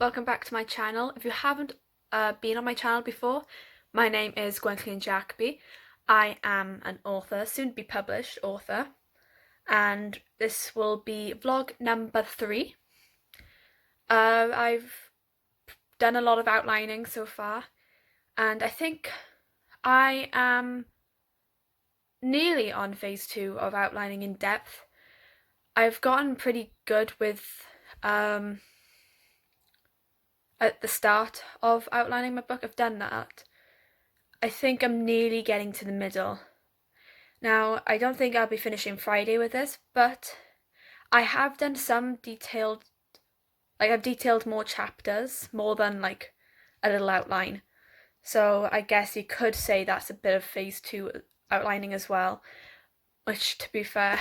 Welcome back to my channel. If you haven't been on my channel before, my name is Gwenllian Jacobi. I am an author, soon to be published author, and this will be vlog number 3. I've done a lot of outlining so far, and I think I am nearly on phase 2 of outlining in depth. I've gotten pretty good with at the start of outlining my book. I've done that. I think I'm nearly getting to the middle. Now, I don't think I'll be finishing Friday with this, but I have done some detailed, I've detailed more chapters, more than like a little outline. So I guess you could say that's a bit of phase 2 outlining as well, which, to be fair,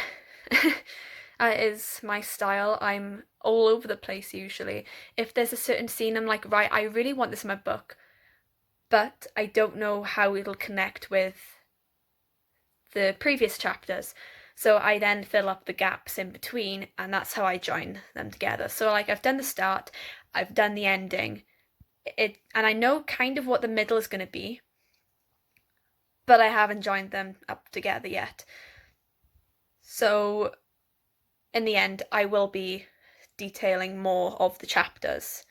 is my style. I'm all over the place usually. If there's a certain scene, I'm like, right, I really want this in my book, but I don't know how it'll connect with the previous chapters. So I then fill up the gaps in between, and that's how I join them together. So like I've done the start, I've done the ending, and I know kind of what the middle is going to be, but I haven't joined them up together yet. So in the end, I will be detailing more of the chapters.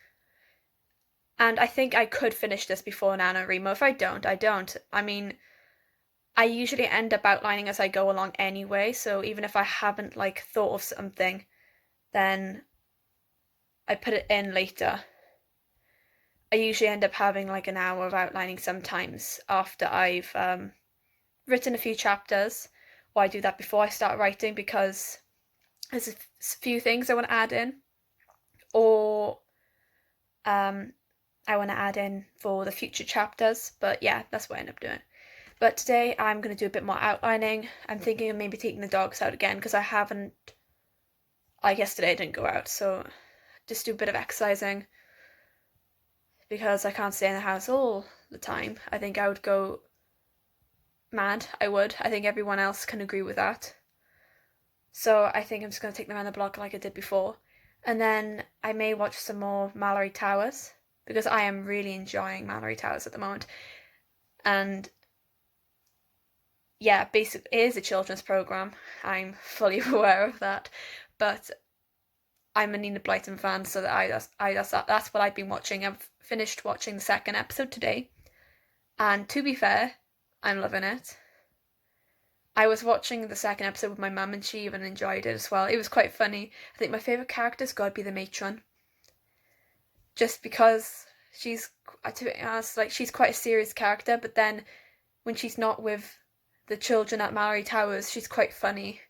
And I think I could finish this before NaNoWriMo. If I don't, I don't. I mean, I usually end up outlining as I go along anyway, so even if I haven't like thought of something, then I put it in later. I usually end up having like an hour of outlining sometimes after I've written a few chapters, or I do that before I start writing because there's a few things I want to add in, or I want to add in for the future chapters. But yeah, that's what I end up doing. But today I'm going to do a bit more outlining. I'm thinking of maybe taking the dogs out again because I haven't, like yesterday I didn't go out, so just do a bit of exercising because I can't stay in the house all the time. I think I would go mad. I think everyone else can agree with that. So I think I'm just going to take them around the block like I did before. And then I may watch some more Mallory Towers because I am really enjoying Mallory Towers at the moment. And yeah, basically it is a children's programme. I'm fully aware of that. But I'm a Nina Blyton fan, so that's what I've been watching. I've finished watching the second episode today. And to be fair, I'm loving it. I was watching the second episode with my mum and she even enjoyed it as well. It was quite funny. I think my favourite character's got to be the matron. Just because she's, to be honest, like she's quite a serious character, but then when she's not with the children at Mallory Towers, she's quite funny.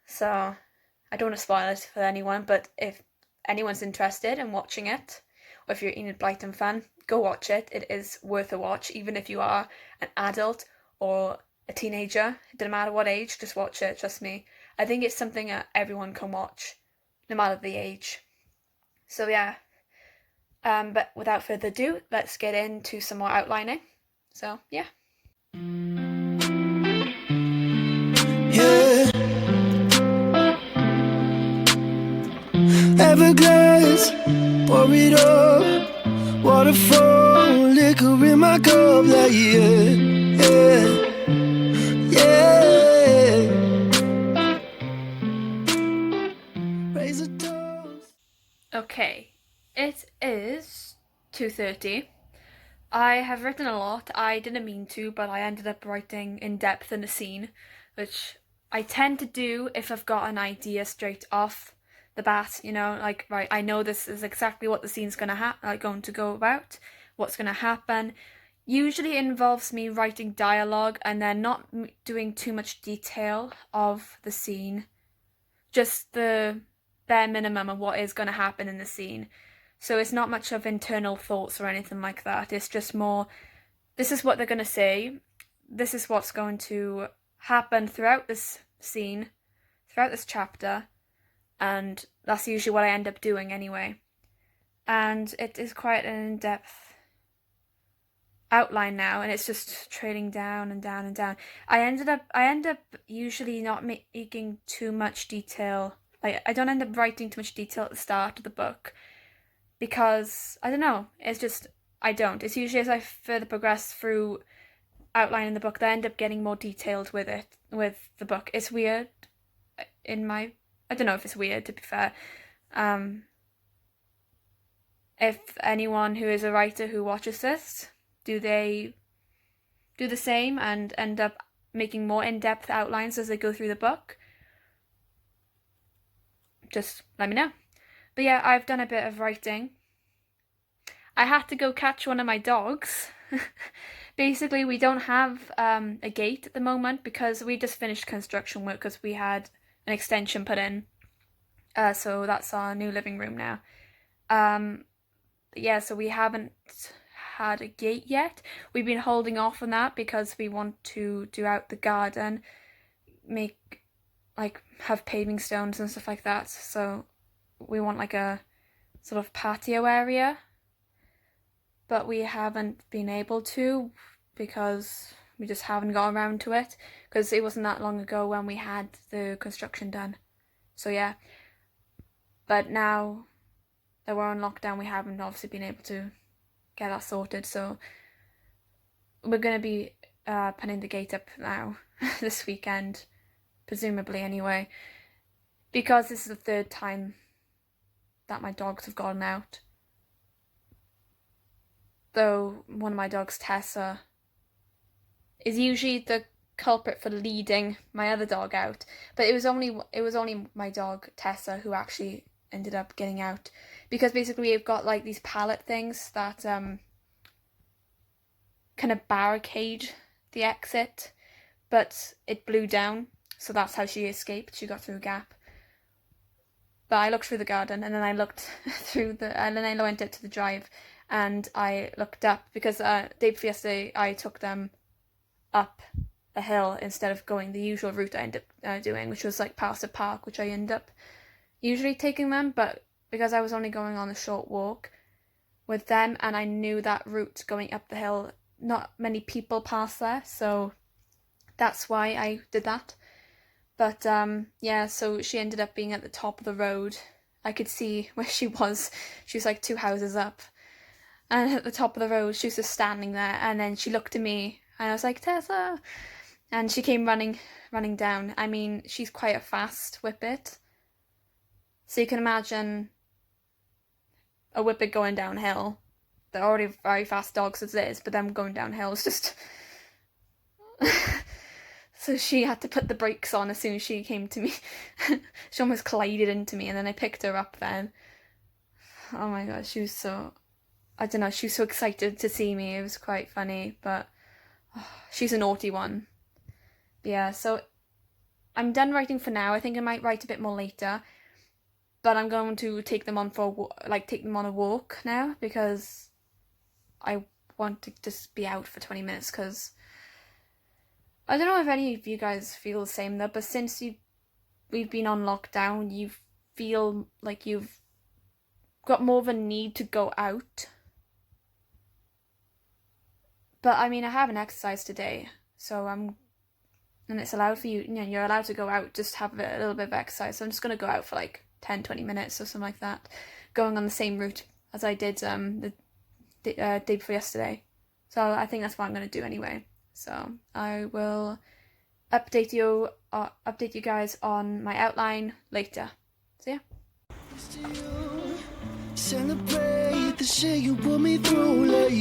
So I don't want to spoil it for anyone, but if anyone's interested in watching it, or if you're an Enid Blyton fan, go watch it. It is worth a watch, even if you are an adult or a teenager. It doesn't matter what age, just watch it, trust me. I think it's something that everyone can watch, no matter the age. So yeah, but without further ado, let's get into some more outlining. So yeah. Yeah. Everglass, pour it up. Waterfall, liquor in my cup, like yeah. Raise a toast. Okay, it is 2:30. I have written a lot. I didn't mean to, but I ended up writing in depth in a scene, which I tend to do if I've got an idea straight off the bat, like, right, I know this is exactly what the scene's going to go about, what's going to happen. Usually it involves me writing dialogue and then not doing too much detail of the scene, just the bare minimum of what is going to happen in the scene. So it's not much of internal thoughts or anything like that. It's just more, this is what they're going to say, this is what's going to happen throughout this scene, throughout this chapter, and that's usually what I end up doing anyway. And it is quite an in-depth outline now, and it's just trailing down and down and down. I end up usually not making too much detail. Like, I don't end up writing too much detail at the start of the book. because I don't know, it's just I don't. It's usually as I further progress through outlining the book that I end up getting more detailed with the book. It's weird I don't know if it's weird, to be fair. If anyone who is a writer who watches this, do they do the same and end up making more in-depth outlines as they go through the book? Just let me know. But yeah, I've done a bit of writing. I had to go catch one of my dogs. Basically, we don't have a gate at the moment because we just finished construction work because we had an extension put in. So that's our new living room now. Yeah, so we haven't had a gate yet. We've been holding off on that because we want to do out the garden, have paving stones and stuff like that. So we want like a sort of patio area, but we haven't been able to because we just haven't got around to it because it wasn't that long ago when we had the construction done. So yeah, but now that we're on lockdown, we haven't obviously been able to get that sorted. So we're going to be putting the gate up now this weekend, presumably anyway, because this is the third time that my dogs have gone out. Though one of my dogs, Tessa, is usually the culprit for leading my other dog out, but it was only my dog Tessa who actually ended up getting out, because basically we've got like these pallet things that kind of barricade the exit, but it blew down, so that's how she escaped. She got through a gap. But I looked through the garden, and then I looked and then I went out to the drive, and I looked up because day before yesterday I took them up a hill instead of going the usual route I ended up doing, which was like past a park, which I end up usually taking them, but because I was only going on a short walk with them and I knew that route going up the hill, not many people pass there, so that's why I did that. But yeah, so she ended up being at the top of the road. I could see where she was. She was like 2 houses up, and at the top of the road she was just standing there, and then she looked at me and I was like, Tessa, and she came running down. I mean, she's quite a fast whippet, so you can imagine a whippet going downhill. They're already very fast dogs as it is, but them going downhill is just so she had to put the brakes on as soon as she came to me. She almost collided into me, and then I picked her up then. Oh my god, she was so, I don't know, she was so excited to see me. It was quite funny, but she's a naughty one. Yeah, so I'm done writing for now. I think I might write a bit more later, but I'm going to take them on a walk now because I want to just be out for 20 minutes because I don't know if any of you guys feel the same though, but since we've been on lockdown, you feel like you've got more of a need to go out. But I mean, I haven't exercised today, so and it's allowed for you, you're allowed to go out, just have a little bit of exercise. So I'm just going to go out for like 10-20 minutes or something like that, going on the same route as I did the day before yesterday. So I think that's what I'm going to do anyway. So I will update you guys on my outline later. So yeah. Celebrate the shit you put me through, like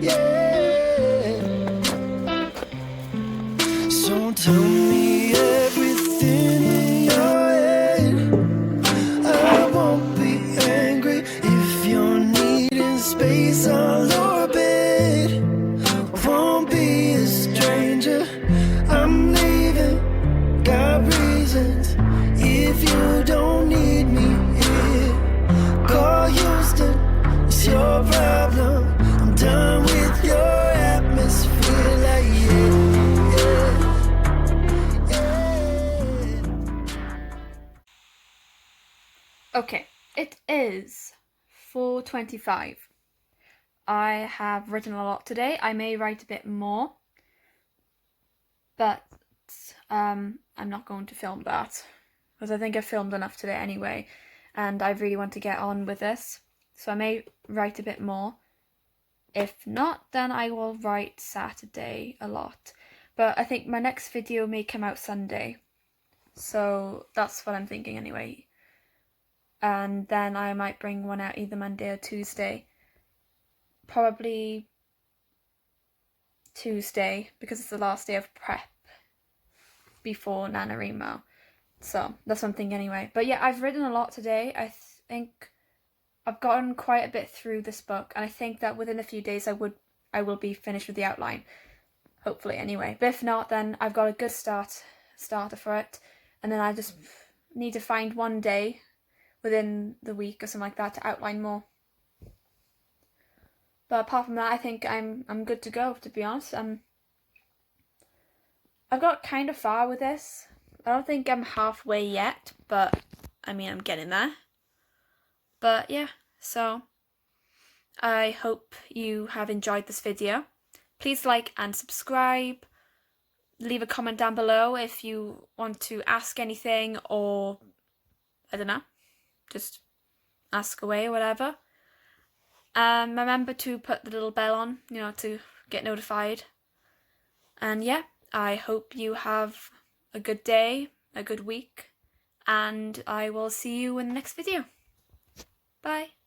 yeah. So tell me everything in your head. I won't be angry if you're needing space. I'll orbit. Won't be a stranger. I'm leaving. Got reasons. If you don't need me here, call Houston. It's your problem. I'm done with your atmosphere, like Okay, it is 4:25. I have written a lot today. I may write a bit more, but I'm not going to film that because I think I filmed enough today anyway. and I really want to get on with this, so I may write a bit more. If not, then I will write Saturday a lot. But I think my next video may come out Sunday. So that's what I'm thinking anyway. And then I might bring one out either Monday or Tuesday. Probably Tuesday, because it's the last day of prep before NaNoWriMo. So that's one thing anyway. But yeah, I've written a lot today. I think I've gotten quite a bit through this book, and I think that within a few days I will be finished with the outline. Hopefully anyway. But if not, then I've got a good starter for it. And then I just need to find one day within the week or something like that to outline more. But apart from that, I think I'm good to go, to be honest. I've got kind of far with this. I don't think I'm halfway yet, but I mean, I'm getting there. But yeah, so I hope you have enjoyed this video. Please like and subscribe. Leave a comment down below if you want to ask anything, or I don't know, just ask away or whatever. Remember to put the little bell on, to get notified. And yeah, I hope you have a good day, a good week, and I will see you in the next video. Bye.